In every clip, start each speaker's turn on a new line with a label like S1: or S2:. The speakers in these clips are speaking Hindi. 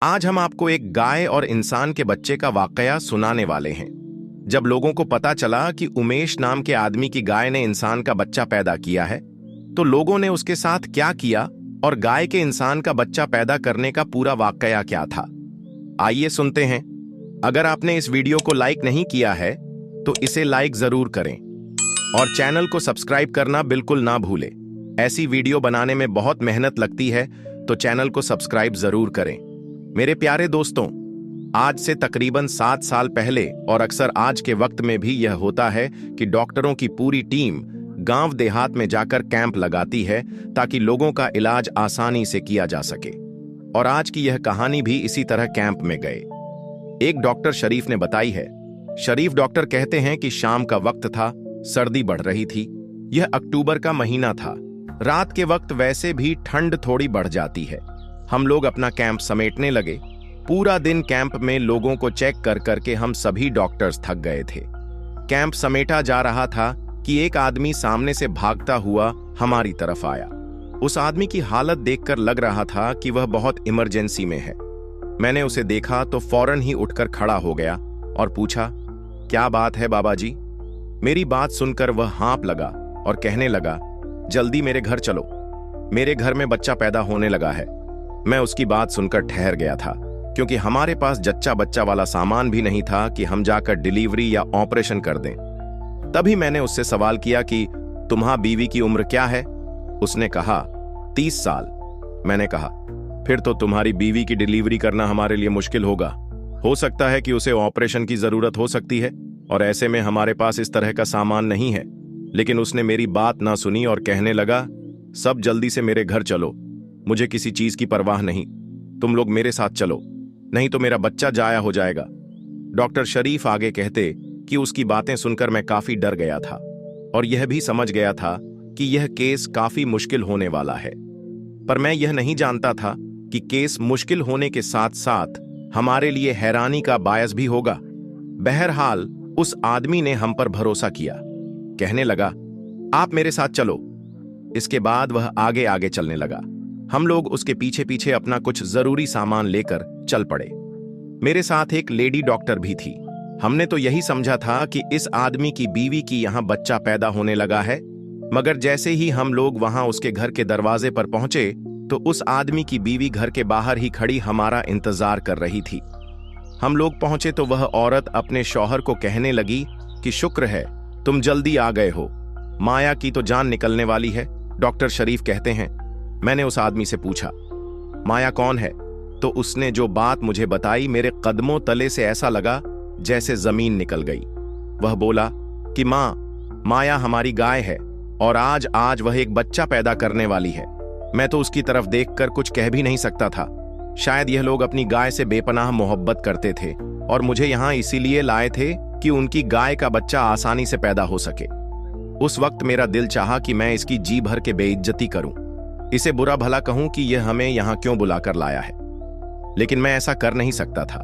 S1: आज हम आपको एक गाय और इंसान के बच्चे का वाकया सुनाने वाले हैं। जब लोगों को पता चला कि उमेश नाम के आदमी की गाय ने इंसान का बच्चा पैदा किया है, तो लोगों ने उसके साथ क्या किया और गाय के इंसान का बच्चा पैदा करने का पूरा वाकया क्या था, आइए सुनते हैं। अगर आपने इस वीडियो को लाइक नहीं किया है तो इसे लाइक जरूर करें और चैनल को सब्सक्राइब करना बिल्कुल ना भूलें। ऐसी वीडियो बनाने में बहुत मेहनत लगती है, तो चैनल को सब्सक्राइब जरूर करें। मेरे प्यारे दोस्तों, आज से तकरीबन 7 साल पहले और अक्सर आज के वक्त में भी यह होता है कि डॉक्टरों की पूरी टीम गांव देहात में जाकर कैंप लगाती है ताकि लोगों का इलाज आसानी से किया जा सके। और आज की यह कहानी भी इसी तरह कैंप में गए एक डॉक्टर शरीफ ने बताई है। शरीफ डॉक्टर कहते हैं कि शाम का वक्त था, सर्दी बढ़ रही थी। यह अक्टूबर का महीना था। रात के वक्त वैसे भी ठंड थोड़ी बढ़ जाती है। हम लोग अपना कैंप समेटने लगे। पूरा दिन कैंप में लोगों को चेक कर करके हम सभी डॉक्टर्स थक गए थे। कैंप समेटा जा रहा था कि एक आदमी सामने से भागता हुआ हमारी तरफ आया। उस आदमी की हालत देखकर लग रहा था कि वह बहुत इमरजेंसी में है। मैंने उसे देखा तो फौरन ही उठकर खड़ा हो गया और पूछा, क्या बात है बाबा जी? मेरी बात सुनकर वह हाँप लगा और कहने लगा, जल्दी मेरे घर चलो, मेरे घर में बच्चा पैदा होने लगा है। मैं उसकी बात सुनकर ठहर गया था, क्योंकि हमारे पास जच्चा बच्चा वाला सामान भी नहीं था कि हम जाकर डिलीवरी या ऑपरेशन कर दें। तभी मैंने उससे सवाल किया कि तुम्हारी बीवी की उम्र क्या है? उसने कहा 30 साल। मैंने कहा, फिर तो तुम्हारी बीवी की डिलीवरी करना हमारे लिए मुश्किल होगा। हो सकता है कि उसे ऑपरेशन की जरूरत हो सकती है और ऐसे में हमारे पास इस तरह का सामान नहीं है। लेकिन उसने मेरी बात ना सुनी और कहने लगा, सब जल्दी से मेरे घर चलो, मुझे किसी चीज की परवाह नहीं, तुम लोग मेरे साथ चलो, नहीं तो मेरा बच्चा जाया हो जाएगा। डॉक्टर शरीफ आगे कहते कि उसकी बातें सुनकर मैं काफी डर गया था और यह भी समझ गया था कि यह केस काफी मुश्किल होने वाला है। पर मैं यह नहीं जानता था कि केस मुश्किल होने के साथ साथ हमारे लिए हैरानी का बायस भी होगा। बहरहाल उस आदमी ने हम पर भरोसा किया, कहने लगा, आप मेरे साथ चलो। इसके बाद वह आगे आगे चलने लगा। हम लोग उसके पीछे पीछे अपना कुछ जरूरी सामान लेकर चल पड़े। मेरे साथ एक लेडी डॉक्टर भी थी। हमने तो यही समझा था कि इस आदमी की बीवी की यहां बच्चा पैदा होने लगा है, मगर जैसे ही हम लोग वहां उसके घर के दरवाजे पर पहुंचे तो उस आदमी की बीवी घर के बाहर ही खड़ी हमारा इंतजार कर रही थी। हम लोग पहुंचे तो वह औरत अपने शौहर को कहने लगी कि शुक्र है तुम जल्दी आ गए हो, माया की तो जान निकलने वाली है। डॉक्टर शरीफ कहते हैं, मैंने उस आदमी से पूछा, माया कौन है? तो उसने जो बात मुझे बताई, मेरे कदमों तले से ऐसा लगा जैसे जमीन निकल गई। वह बोला कि माँ, माया हमारी गाय है और आज वह एक बच्चा पैदा करने वाली है। मैं तो उसकी तरफ देखकर कुछ कह भी नहीं सकता था। शायद यह लोग अपनी गाय से बेपनाह मोहब्बत करते थे और मुझे यहां इसीलिए लाए थे कि उनकी गाय का बच्चा आसानी से पैदा हो सके। उस वक्त मेरा दिल चाहा कि मैं इसकी जी भर के बेइज्जती करूं, इसे बुरा भला कहूं कि यह हमें यहां क्यों बुलाकर लाया है। लेकिन मैं ऐसा कर नहीं सकता था।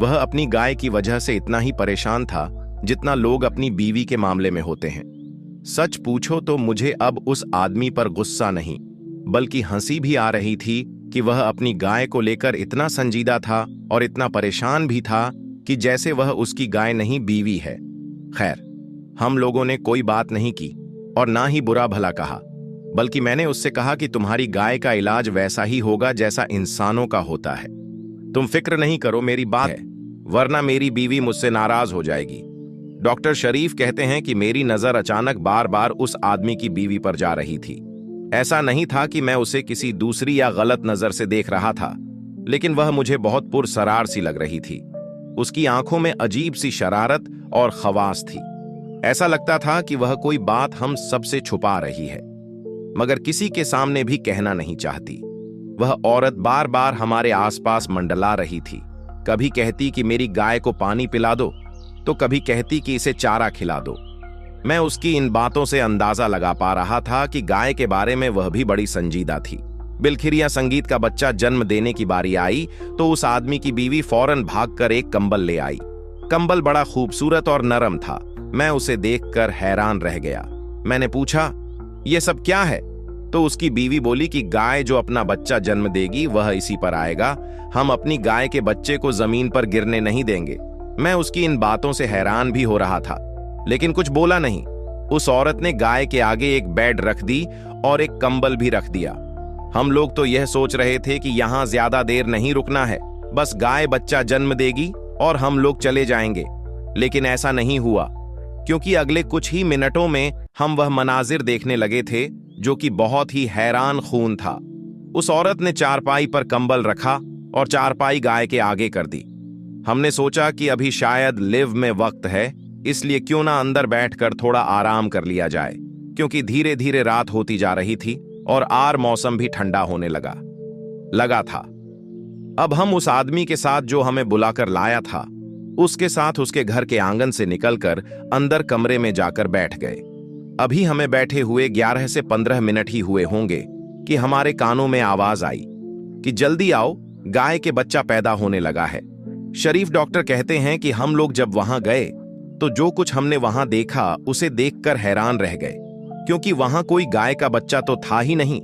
S1: वह अपनी गाय की वजह से इतना ही परेशान था जितना लोग अपनी बीवी के मामले में होते हैं। सच पूछो तो मुझे अब उस आदमी पर गुस्सा नहीं बल्कि हंसी भी आ रही थी कि वह अपनी गाय को लेकर इतना संजीदा था और इतना परेशान भी था कि जैसे वह उसकी गाय नहीं बीवी है। खैर, हम लोगों ने कोई बात नहीं की और ना ही बुरा भला कहा, बल्कि मैंने उससे कहा कि तुम्हारी गाय का इलाज वैसा ही होगा जैसा इंसानों का होता है। तुम फिक्र नहीं करो, मेरी बात है, वरना मेरी बीवी मुझसे नाराज हो जाएगी। डॉक्टर शरीफ कहते हैं कि मेरी नजर अचानक बार बार उस आदमी की बीवी पर जा रही थी। ऐसा नहीं था कि मैं उसे किसी दूसरी या गलत नजर से देख रहा था, लेकिन वह मुझे बहुत पुरसरार सी लग रही थी। उसकी आंखों में अजीब सी शरारत और खवास थी। ऐसा लगता था कि वह कोई बात हम सबसे छुपा रही है, मगर किसी के सामने भी कहना नहीं चाहती। वह औरत बार बार हमारे आसपास मंडला रही थी। कभी कहती कि मेरी गाय को पानी पिला दो, तो कभी कहती कि इसे चारा खिला दो। मैं उसकी इन बातों से अंदाजा लगा पा रहा था कि गाय के बारे में वह भी बड़ी संजीदा थी। बिलखिरिया संगीत का बच्चा जन्म देने की बारी आई तो उस आदमी की बीवी फौरन भागकर एक कंबल ले आई। कंबल बड़ा खूबसूरत और नरम था। मैं उसे देखकर हैरान रह गया। मैंने पूछा, यह सब क्या है? तो उसकी बीवी बोली कि गाय जो अपना बच्चा जन्म देगी वह इसी पर आएगा, हम अपनी गाय के बच्चे को जमीन पर गिरने नहीं देंगे। मैं उसकी इन बातों से हैरान भी हो रहा था, लेकिन कुछ बोला नहीं। उस औरत ने गाय के आगे एक बेड रख दी और एक कंबल भी रख दिया। हम लोग तो यह सोच रहे थे कि यहां ज्यादा देर नहीं रुकना है, बस गाय बच्चा जन्म देगी और हम लोग चले जाएंगे। लेकिन ऐसा नहीं हुआ, क्योंकि अगले कुछ ही मिनटों में हम वह मनाजिर देखने लगे थे जो कि बहुत ही हैरान खून था। उस औरत ने चारपाई पर कंबल रखा और चारपाई गाय के आगे कर दी। हमने सोचा कि अभी शायद लिव में वक्त है, इसलिए क्यों ना अंदर बैठकर थोड़ा आराम कर लिया जाए, क्योंकि धीरे धीरे रात होती जा रही थी और मौसम भी ठंडा होने लगा था। अब हम उस आदमी के साथ जो हमें बुलाकर लाया था, उसके साथ उसके घर के आंगन से निकलकर अंदर कमरे में जाकर बैठ गए। अभी हमें बैठे हुए 11 से 15 मिनट ही हुए होंगे कि हमारे कानों में आवाज आई कि जल्दी आओ, गाय के बच्चा पैदा होने लगा है। शरीफ डॉक्टर कहते हैं कि हम लोग जब वहां गए तो जो कुछ हमने वहां देखा उसे देखकर हैरान रह गए, क्योंकि वहां कोई गाय का बच्चा तो था ही नहीं,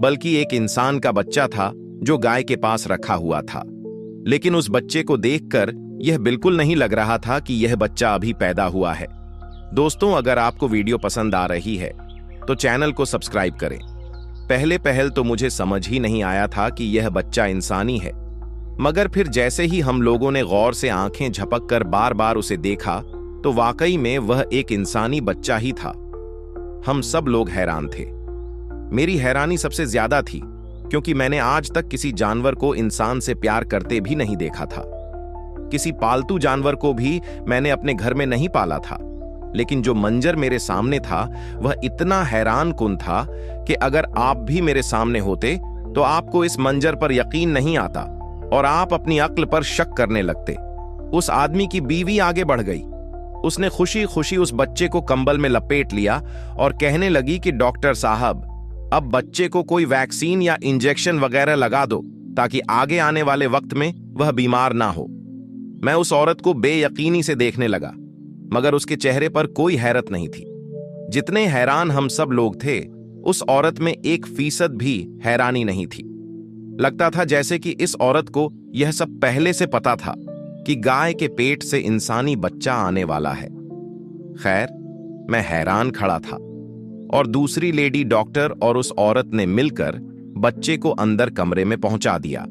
S1: बल्कि एक इंसान का बच्चा था जो गाय के पास रखा हुआ था। लेकिन उस बच्चे को देखकर यह बिल्कुल नहीं लग रहा था कि यह बच्चा अभी पैदा हुआ है। दोस्तों, अगर आपको वीडियो पसंद आ रही है तो चैनल को सब्सक्राइब करें। पहले तो मुझे समझ ही नहीं आया था कि यह बच्चा इंसानी है, मगर फिर जैसे ही हम लोगों ने गौर से आंखें झपक कर बार बार उसे देखा तो वाकई में वह एक इंसानी बच्चा ही था। हम सब लोग हैरान थे। मेरी हैरानी सबसे ज्यादा थी क्योंकि मैंने आज तक किसी जानवर को इंसान से प्यार करते भी नहीं देखा था। किसी पालतू जानवर को भी मैंने अपने घर में नहीं पाला था, लेकिन जो मंजर मेरे सामने था वह इतना हैरान कुन था कि अगर आप भी मेरे सामने होते तो आपको इस मंजर पर यकीन नहीं आता और आप अपनी अक्ल पर शक करने लगते। उस आदमी की बीवी आगे बढ़ गई। उसने खुशी खुशी उस बच्चे को कंबल में लपेट लिया और कहने लगी कि डॉक्टर साहब, अब बच्चे को कोई वैक्सीन या इंजेक्शन वगैरह लगा दो ताकि आगे आने वाले वक्त में वह बीमार ना हो। मैं उस औरत को बेयकीनी से देखने लगा, मगर उसके चेहरे पर कोई हैरत नहीं थी। जितने हैरान हम सब लोग थे, उस औरत में 1% भी हैरानी नहीं थी। लगता था जैसे कि इस औरत को यह सब पहले से पता था कि गाय के पेट से इंसानी बच्चा आने वाला है। खैर, मैं हैरान खड़ा था और दूसरी लेडी डॉक्टर और उस औरत ने मिलकर बच्चे को अंदर कमरे में पहुंचा दिया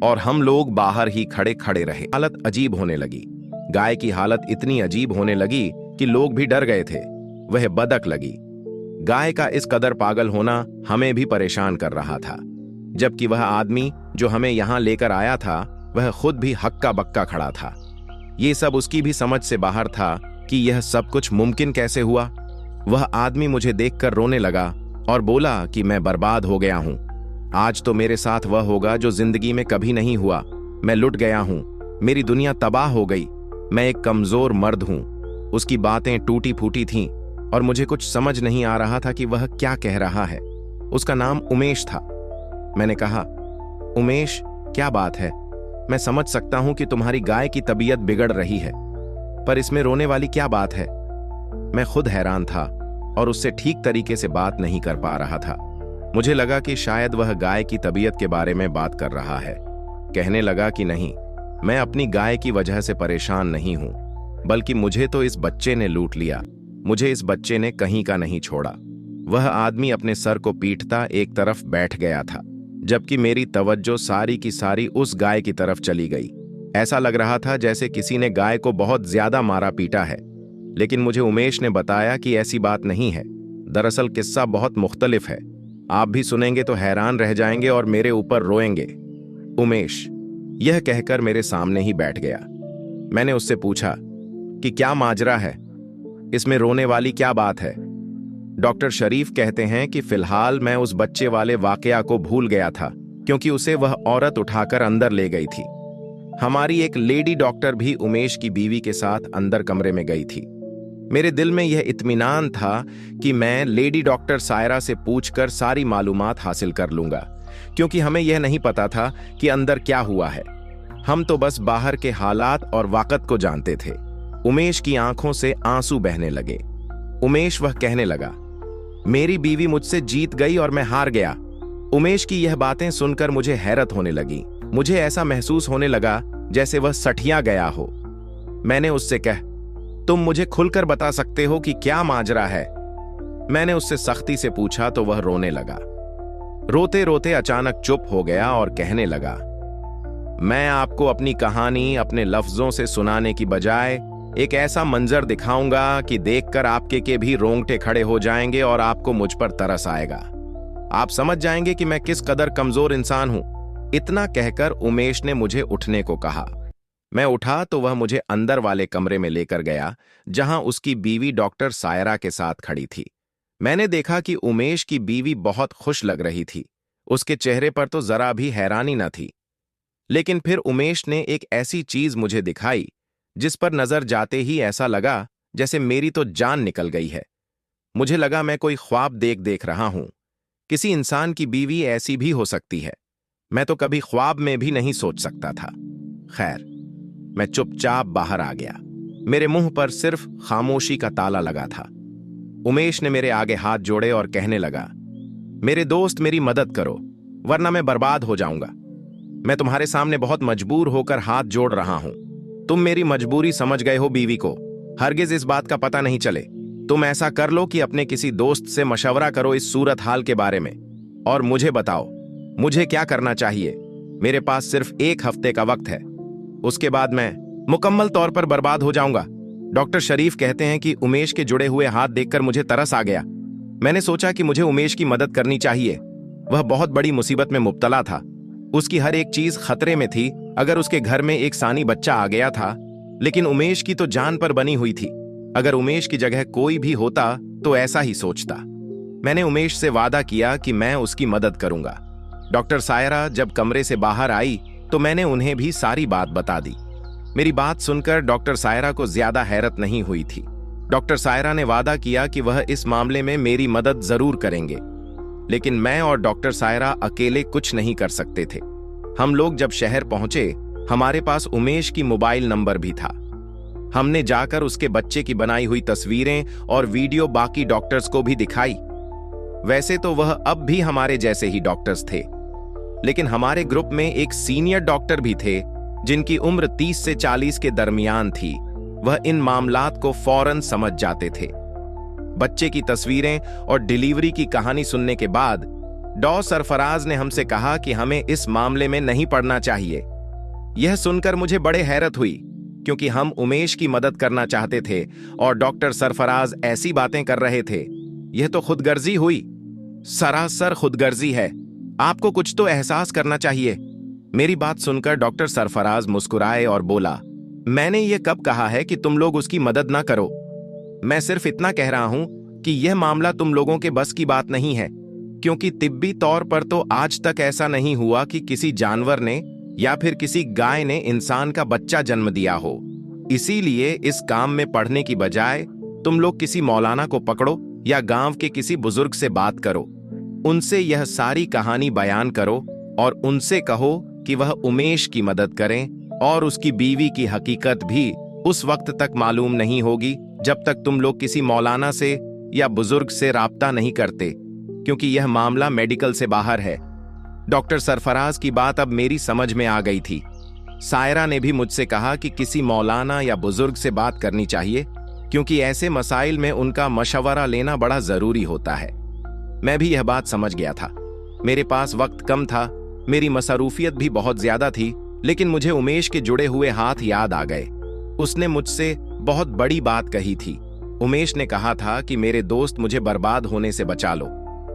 S1: और हम लोग बाहर ही खड़े खड़े रहे। हालत अजीब होने लगी। गाय की हालत इतनी अजीब होने लगी कि लोग भी डर गए थे। वह बदक लगी। गाय का इस कदर पागल होना हमें भी परेशान कर रहा था, जबकि वह आदमी जो हमें यहां लेकर आया था वह खुद भी हक्का बक्का खड़ा था। ये सब उसकी भी समझ से बाहर था कि यह सब कुछ मुमकिन कैसे हुआ। वह आदमी मुझे देखकर रोने लगा और बोला कि मैं बर्बाद हो गया हूं। आज तो मेरे साथ वह होगा जो जिंदगी में कभी नहीं हुआ। मैं लुट गया हूं, मेरी दुनिया तबाह हो गई। मैं एक कमजोर मर्द हूं। उसकी बातें टूटी फूटी थीं और मुझे कुछ समझ नहीं आ रहा था कि वह क्या कह रहा है। उसका नाम उमेश था। मैंने कहा, उमेश, क्या बात है? मैं समझ सकता हूं कि तुम्हारी गाय की तबीयत बिगड़ रही है, पर इसमें रोने वाली क्या बात है? मैं खुद हैरान था और उससे ठीक तरीके से बात नहीं कर पा रहा था। मुझे लगा कि शायद वह गाय की तबीयत के बारे में बात कर रहा है। कहने लगा कि नहीं, मैं अपनी गाय की वजह से परेशान नहीं हूं, बल्कि मुझे तो इस बच्चे ने लूट लिया। मुझे इस बच्चे ने कहीं का नहीं छोड़ा। वह आदमी अपने सर को पीटता एक तरफ बैठ गया था, जबकि मेरी तवज्जो सारी की सारी उस गाय की तरफ चली गई। ऐसा लग रहा था जैसे किसी ने गाय को बहुत ज्यादा मारा पीटा है, लेकिन मुझे उमेश ने बताया कि ऐसी बात नहीं है। दरअसल किस्सा बहुत मुख्तलिफ है। आप भी सुनेंगे तो हैरान रह जाएंगे और मेरे ऊपर रोएंगे। उमेश यह कहकर मेरे सामने ही बैठ गया। मैंने उससे पूछा कि क्या माजरा है, इसमें रोने वाली क्या बात है? डॉक्टर शरीफ कहते हैं कि फिलहाल मैं उस बच्चे वाले वाकया को भूल गया था, क्योंकि उसे वह औरत उठाकर अंदर ले गई थी। हमारी एक लेडी डॉक्टर भी उमेश की बीवी के साथ अंदर कमरे में गई थी। मेरे दिल में यह इत्मीनान था कि मैं लेडी डॉक्टर सायरा से पूछकर सारी मालूमात हासिल कर लूंगा, क्योंकि हमें यह नहीं पता था कि अंदर क्या हुआ है। हम तो बस बाहर के हालात और वाकत को जानते थे। उमेश की आंखों से आंसू बहने लगे। उमेश वह कहने लगा, मेरी बीवी मुझसे जीत गई और मैं हार गया। उमेश की यह बातें सुनकर मुझे हैरत होने लगी। मुझे ऐसा महसूस होने लगा जैसे वह सठिया गया हो। मैंने उससे कहा, तुम मुझे खुलकर बता सकते हो कि क्या माजरा है? मैंने उससे सख्ती से पूछा तो वह रोने लगा। रोते रोते अचानक चुप हो गया और कहने लगा, मैं आपको अपनी कहानी अपने लफ्जों से सुनाने की बजाय एक ऐसा मंजर दिखाऊंगा कि देखकर आपके के भी रोंगटे खड़े हो जाएंगे और आपको मुझ पर तरस आएगा। आप समझ जाएंगे कि मैं किस कदर कमजोर इंसान हूं। इतना कहकर उमेश ने मुझे उठने को कहा। मैं उठा तो वह मुझे अंदर वाले कमरे में लेकर गया, जहां उसकी बीवी डॉक्टर सायरा के साथ खड़ी थी। मैंने देखा कि उमेश की बीवी बहुत खुश लग रही थी। उसके चेहरे पर तो जरा भी हैरानी न थी। लेकिन फिर उमेश ने एक ऐसी चीज मुझे दिखाई जिस पर नजर जाते ही ऐसा लगा जैसे मेरी तो जान निकल गई है। मुझे लगा मैं कोई ख्वाब देख रहा हूं। किसी इंसान की बीवी ऐसी भी हो सकती है। मैं तो कभी ख्वाब में भी नहीं सोच सकता था। खैर, मैं चुपचाप बाहर आ गया। मेरे मुंह पर सिर्फ खामोशी का ताला लगा था। उमेश ने मेरे आगे हाथ जोड़े और कहने लगा, मेरे दोस्त, मेरी मदद करो, वरना मैं बर्बाद हो जाऊंगा। मैं तुम्हारे सामने बहुत मजबूर होकर हाथ जोड़ रहा हूं। तुम मेरी मजबूरी समझ गए हो बीवी को। हरगिज इस बात का पता नहीं चले। तुम ऐसा कर लो कि अपने किसी दोस्त से मशवरा करो इस सूरत हाल के बारे में और मुझे बताओ मुझे क्या करना चाहिए। मेरे पास सिर्फ 1 हफ्ते का वक्त है। उसके बाद मैं मुकम्मल तौर पर बर्बाद हो जाऊंगा। डॉक्टर शरीफ कहते हैं कि उमेश के जुड़े हुए हाथ देखकर मुझे तरस आ गया। मैंने सोचा कि मुझे उमेश की मदद करनी चाहिए। वह बहुत बड़ी मुसीबत में मुब्तला था। उसकी हर एक चीज खतरे में थी। अगर उसके घर में एक सानी बच्चा आ गया था, लेकिन उमेश की तो जान पर बनी हुई थी। अगर उमेश की जगह कोई भी होता तो ऐसा ही सोचता। मैंने उमेश से वादा किया कि मैं उसकी मदद करूंगा। डॉक्टर सायरा जब कमरे से बाहर आई तो मैंने उन्हें भी सारी बात बता दी। मेरी बात सुनकर डॉक्टर सायरा को ज्यादा हैरत नहीं हुई थी। डॉक्टर सायरा ने वादा किया कि वह इस मामले में मेरी मदद जरूर करेंगे। लेकिन मैं और डॉक्टर सायरा अकेले कुछ नहीं कर सकते थे। हम लोग जब शहर पहुंचे, हमारे पास उमेश की मोबाइल नंबर भी था। हमने जाकर उसके बच्चे की बनाई हुई तस्वीरें और वीडियो बाकी डॉक्टर्स को भी दिखाई। वैसे तो वह अब भी हमारे जैसे ही डॉक्टर्स थे, लेकिन हमारे ग्रुप में एक सीनियर डॉक्टर भी थे जिनकी उम्र 30 से 40 के दरमियान थी। वह इन मामलात को फौरन समझ जाते थे। बच्चे की तस्वीरें और डिलीवरी की कहानी सुनने के बाद डॉ सरफराज ने हमसे कहा कि हमें इस मामले में नहीं पड़ना चाहिए। यह सुनकर मुझे बड़े हैरत हुई, क्योंकि हम उमेश की मदद करना चाहते थे और डॉक्टर सरफराज ऐसी बातें कर रहे थे। यह तो खुदगर्जी हुई, सरासर खुदगर्जी है। आपको कुछ तो एहसास करना चाहिए। मेरी बात सुनकर डॉक्टर सरफराज मुस्कुराए और बोला, मैंने ये कब कहा है कि तुम लोग उसकी मदद ना करो। मैं सिर्फ इतना कह रहा हूं कि यह मामला तुम लोगों के बस की बात नहीं है, क्योंकि तिब्बी तौर पर तो आज तक ऐसा नहीं हुआ कि किसी जानवर ने या फिर किसी गाय ने इंसान का बच्चा जन्म दिया हो। इसीलिए इस काम में पढ़ने की बजाय तुम लोग किसी मौलाना को पकड़ो या गांव के किसी बुजुर्ग से बात करो। उनसे यह सारी कहानी बयान करो और उनसे कहो कि वह उमेश की मदद करें, और उसकी बीवी की हकीकत भी उस वक्त तक मालूम नहीं होगी जब तक तुम लोग किसी मौलाना से या बुजुर्ग से राब्ता नहीं करते, क्योंकि यह मामला मेडिकल से बाहर है। डॉक्टर सरफराज की बात अब मेरी समझ में आ गई थी। सायरा ने भी मुझसे कहा कि किसी मौलाना या बुजुर्ग से बात करनी चाहिए, क्योंकि ऐसे मसाइल में उनका मशवरा लेना बड़ा जरूरी होता है। मैं भी यह बात समझ गया था। मेरे पास वक्त कम था, मेरी मसरूफियत भी बहुत ज्यादा थी, लेकिन मुझे उमेश के जुड़े हुए हाथ याद आ गए। उसने मुझसे बहुत बड़ी बात कही थी। उमेश ने कहा था कि मेरे दोस्त मुझे बर्बाद होने से बचा लो।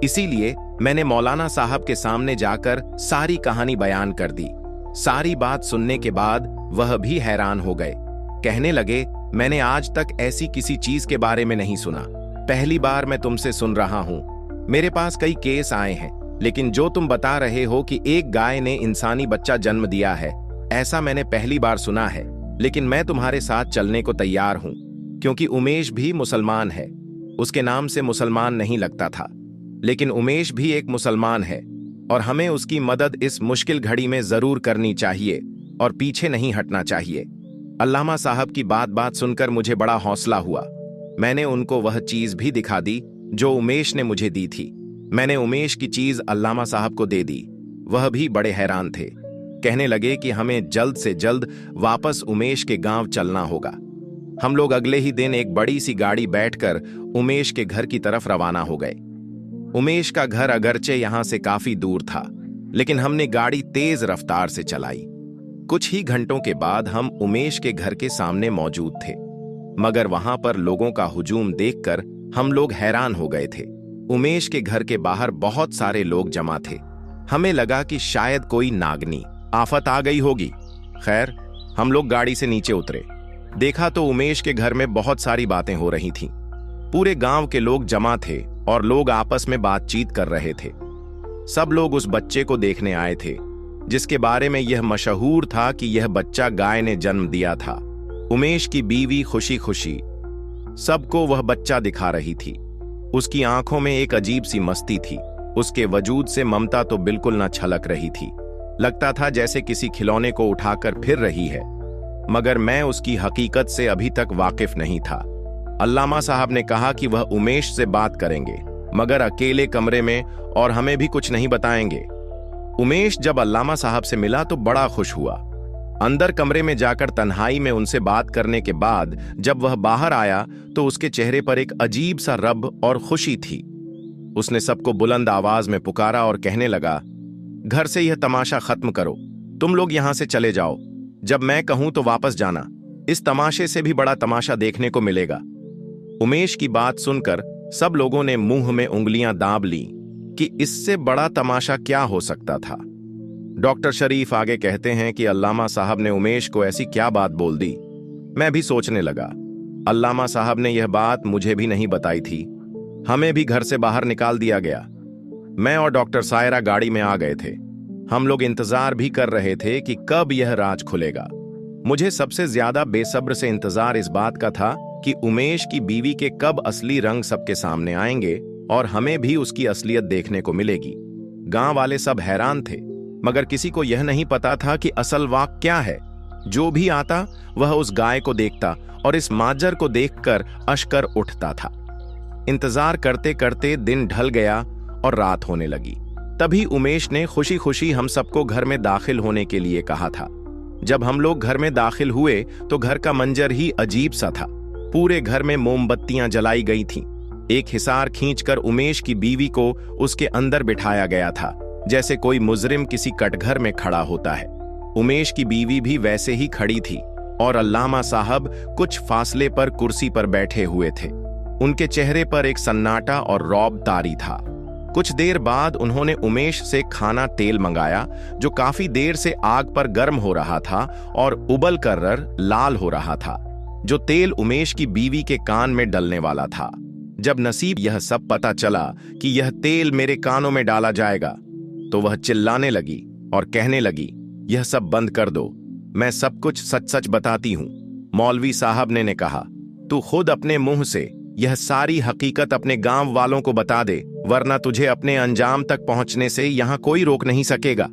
S1: इसीलिए मैंने मौलाना साहब के सामने जाकर सारी कहानी बयान कर दी। सारी बात सुनने के बाद वह भी हैरान हो गए। कहने लगे, मैंने आज तक ऐसी किसी चीज के बारे में नहीं सुना। पहली बार मैं तुमसे सुन रहा हूं। मेरे पास कई केस आए हैं, लेकिन जो तुम बता रहे हो कि एक गाय ने इंसानी बच्चा जन्म दिया है, ऐसा मैंने पहली बार सुना है। लेकिन मैं तुम्हारे साथ चलने को तैयार हूं, क्योंकि उमेश भी मुसलमान है। उसके नाम से मुसलमान नहीं लगता था, लेकिन उमेश भी एक मुसलमान है और हमें उसकी मदद इस मुश्किल घड़ी में जरूर करनी चाहिए और पीछे नहीं हटना चाहिए। अल्लामा साहब की बात सुनकर मुझे बड़ा हौसला हुआ। मैंने उनको वह चीज भी दिखा दी जो उमेश ने मुझे दी थी। मैंने उमेश की चीज अल्लामा साहब को दे दी। वह भी बड़े हैरान थे। कहने लगे कि हमें जल्द से जल्द वापस उमेश के गांव चलना होगा। हम लोग अगले ही दिन एक बड़ी सी गाड़ी बैठकर उमेश के घर की तरफ रवाना हो गए। उमेश का घर अगरचे यहां से काफी दूर था, लेकिन हमने गाड़ी तेज रफ्तार से चलाई। कुछ ही घंटों के बाद हम उमेश के घर के सामने मौजूद थे, मगर वहां पर लोगों का हुजूम देखकर हम लोग हैरान हो गए थे। उमेश के घर के बाहर बहुत सारे लोग जमा थे। हमें लगा कि शायद कोई नागनी आफत आ गई होगी। खैर, हम लोग गाड़ी से नीचे उतरे। देखा तो उमेश के घर में बहुत सारी बातें हो रही थीं। पूरे गांव के लोग जमा थे और लोग आपस में बातचीत कर रहे थे। सब लोग उस बच्चे को देखने आए थे, जिसके बारे में यह मशहूर था कि यह बच्चा गाय ने जन्म दिया था। उमेश की बीवी खुशी खुशी सबको वह बच्चा दिखा रही थी। उसकी आंखों में एक अजीब सी मस्ती थी। उसके वजूद से ममता तो बिल्कुल न छलक रही थी। लगता था जैसे किसी खिलौने को उठाकर फिर रही है, मगर मैं उसकी हकीकत से अभी तक वाकिफ नहीं था। अल्लामा साहब ने कहा कि वह उमेश से बात करेंगे, मगर अकेले कमरे में, और हमें भी कुछ नहीं बताएंगे। उमेश जब अल्लामा साहब से मिला तो बड़ा खुश हुआ। अंदर कमरे में जाकर तन्हाई में उनसे बात करने के बाद जब वह बाहर आया तो उसके चेहरे पर एक अजीब सा रब और खुशी थी। उसने सबको बुलंद आवाज में पुकारा और कहने लगा, घर से यह तमाशा खत्म करो, तुम लोग यहां से चले जाओ। जब मैं कहूं तो वापस जाना। इस तमाशे से भी बड़ा तमाशा देखने को मिलेगा। उमेश की बात सुनकर सब लोगों ने मुंह में उंगलियां दाब ली कि इससे बड़ा तमाशा क्या हो सकता था। डॉक्टर शरीफ आगे कहते हैं कि अल्लामा साहब ने उमेश को ऐसी क्या बात बोल दी। मैं भी सोचने लगा, अल्लामा साहब ने यह बात मुझे भी नहीं बताई थी। हमें भी घर से बाहर निकाल दिया गया। मैं और डॉक्टर सायरा गाड़ी में आ गए थे। हम लोग इंतजार भी कर रहे थे कि कब यह राज खुलेगा। मुझे सबसे ज्यादा बेसब्र से इंतजार इस बात का था कि उमेश की बीवी के कब असली रंग सबके सामने आएंगे और हमें भी उसकी असलियत देखने को मिलेगी। गांव वाले सब हैरान थे, मगर किसी को यह नहीं पता था कि असल वाक क्या है। जो भी आता वह उस गाय को देखता और इस माजर को देखकर अश्कर उठता था। इंतजार करते करते दिन ढल गया और रात होने लगी। तभी उमेश ने खुशी खुशी हम सबको घर में दाखिल होने के लिए कहा था। जब हम लोग घर में दाखिल हुए तो घर का मंजर ही अजीब सा था। पूरे घर में मोमबत्तियां जलाई गई थीं। एक हिसार खींचकर उमेश की बीवी को उसके अंदर बिठाया गया था, जैसे कोई मुजरिम किसी कटघर में खड़ा होता है। उमेश की बीवी भी वैसे ही खड़ी थी और अल्लामा साहब कुछ फासले पर कुर्सी पर बैठे हुए थे। उनके चेहरे पर एक सन्नाटा और रौब तारी था। कुछ देर बाद उन्होंने उमेश से खाना तेल मंगाया, जो काफी देर से आग पर गर्म हो रहा था और उबल कर लाल हो रहा था। जो तेल उमेश की बीवी के कान में डलने वाला था। जब नसीब यह सब पता चला कि यह तेल मेरे कानों में डाला जाएगा, तो वह चिल्लाने लगी और कहने लगी, यह सब बंद कर दो, मैं सब कुछ सच सच बताती हूं। मौलवी साहब ने कहा, तू खुद अपने मुंह से यह सारी हकीकत अपने गांव वालों को बता दे, वरना तुझे अपने अंजाम तक पहुंचने से यहां कोई रोक नहीं सकेगा।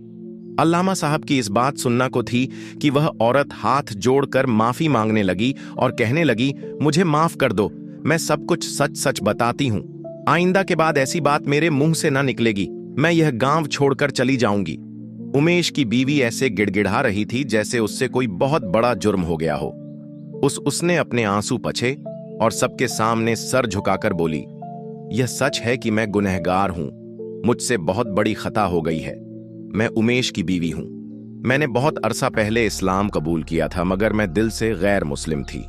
S1: अल्लामा साहब की इस बात सुनना को थी कि वह औरत हाथ जोड़कर माफी मांगने लगी और कहने लगी, मुझे माफ कर दो, मैं सब कुछ सच सच बताती हूं। आइंदा के बाद ऐसी बात मेरे मुंह से ना निकलेगी। मैं यह गांव छोड़कर चली जाऊंगी। उमेश की बीवी ऐसे गिड़गिड़ा रही थी जैसे उससे कोई बहुत बड़ा जुर्म हो गया हो। उसने अपने आंसू पछे और सबके सामने सर झुकाकर बोली, यह सच है कि मैं गुनहगार हूं। मुझसे बहुत बड़ी खता हो गई है। मैं उमेश की बीवी हूं। मैंने बहुत अरसा पहले इस्लाम कबूल किया था, मगर मैं दिल से गैर मुस्लिम थी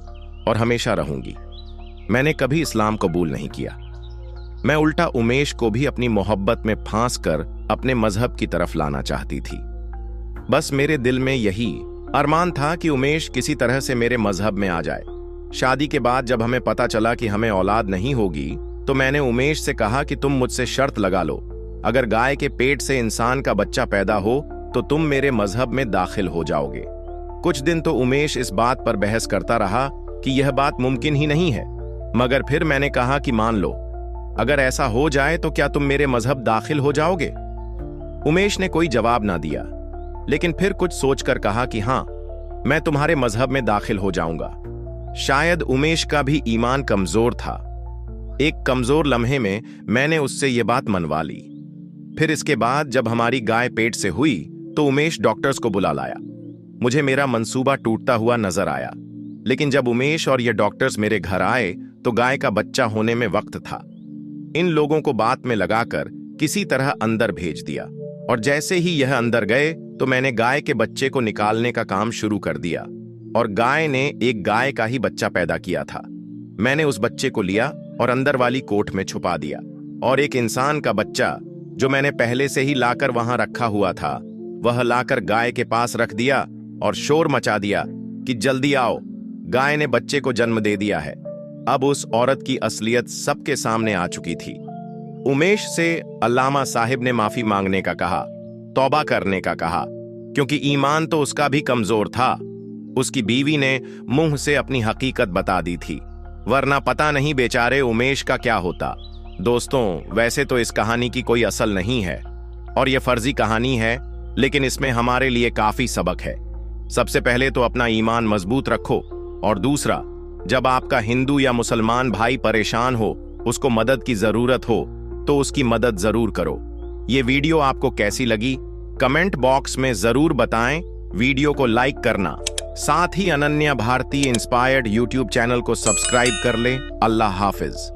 S1: और हमेशा रहूंगी। मैंने कभी इस्लाम कबूल नहीं किया। मैं उल्टा उमेश को भी अपनी मोहब्बत में फांस कर अपने मजहब की तरफ लाना चाहती थी। बस मेरे दिल में यही अरमान था कि उमेश किसी तरह से मेरे मजहब में आ जाए। शादी के बाद जब हमें पता चला कि हमें औलाद नहीं होगी, तो मैंने उमेश से कहा कि तुम मुझसे शर्त लगा लो, अगर गाय के पेट से इंसान का बच्चा पैदा हो तो तुम मेरे मजहब में दाखिल हो जाओगे। कुछ दिन तो उमेश इस बात पर बहस करता रहा कि यह बात मुमकिन ही नहीं है, मगर फिर मैंने कहा कि मान लो, अगर ऐसा हो जाए तो क्या तुम मेरे मजहब दाखिल हो जाओगे? उमेश ने कोई जवाब ना दिया, लेकिन फिर कुछ सोचकर कहा कि हां, मैं तुम्हारे मजहब में दाखिल हो जाऊंगा। शायद उमेश का भी ईमान कमजोर था। एक कमजोर लम्हे में मैंने उससे ये बात मनवा ली। फिर इसके बाद जब हमारी गाय पेट से हुई तो उमेश डॉक्टर्स को बुला लाया। मुझे मेरा मंसूबा टूटता हुआ नजर आया, लेकिन जब उमेश और ये डॉक्टर्स मेरे घर आए तो गाय का बच्चा होने में वक्त था। इन लोगों को बात में लगाकर किसी तरह अंदर भेज दिया, और जैसे ही यह अंदर गए तो मैंने गाय के बच्चे को निकालने का काम शुरू कर दिया, और गाय ने एक गाय का ही बच्चा पैदा किया था। मैंने उस बच्चे को लिया और अंदर वाली कोठ में छुपा दिया, और एक इंसान का बच्चा जो मैंने पहले से ही लाकर वहां रखा हुआ था वह लाकर गाय के पास रख दिया और शोर मचा दिया कि जल्दी आओ, गाय ने बच्चे को जन्म दे दिया है। अब उस औरत की असलियत सबके सामने आ चुकी थी। उमेश से अल्लामा साहिब ने माफी मांगने का कहा, तौबा करने का कहा, क्योंकि ईमान तो उसका भी कमजोर था। उसकी बीवी ने मुंह से अपनी हकीकत बता दी थी, वरना पता नहीं बेचारे उमेश का क्या होता। दोस्तों, वैसे तो इस कहानी की कोई असल नहीं है और यह फर्जी कहानी है, लेकिन इसमें हमारे लिए काफी सबक है। सबसे पहले तो अपना ईमान मजबूत रखो, और दूसरा, जब आपका हिंदू या मुसलमान भाई परेशान हो, उसको मदद की जरूरत हो, तो उसकी मदद जरूर करो। ये वीडियो आपको कैसी लगी कमेंट बॉक्स में जरूर बताएं। वीडियो को लाइक करना, साथ ही Ananya Bharati inspired YouTube channel को सब्सक्राइब कर ले। अल्लाह हाफिज।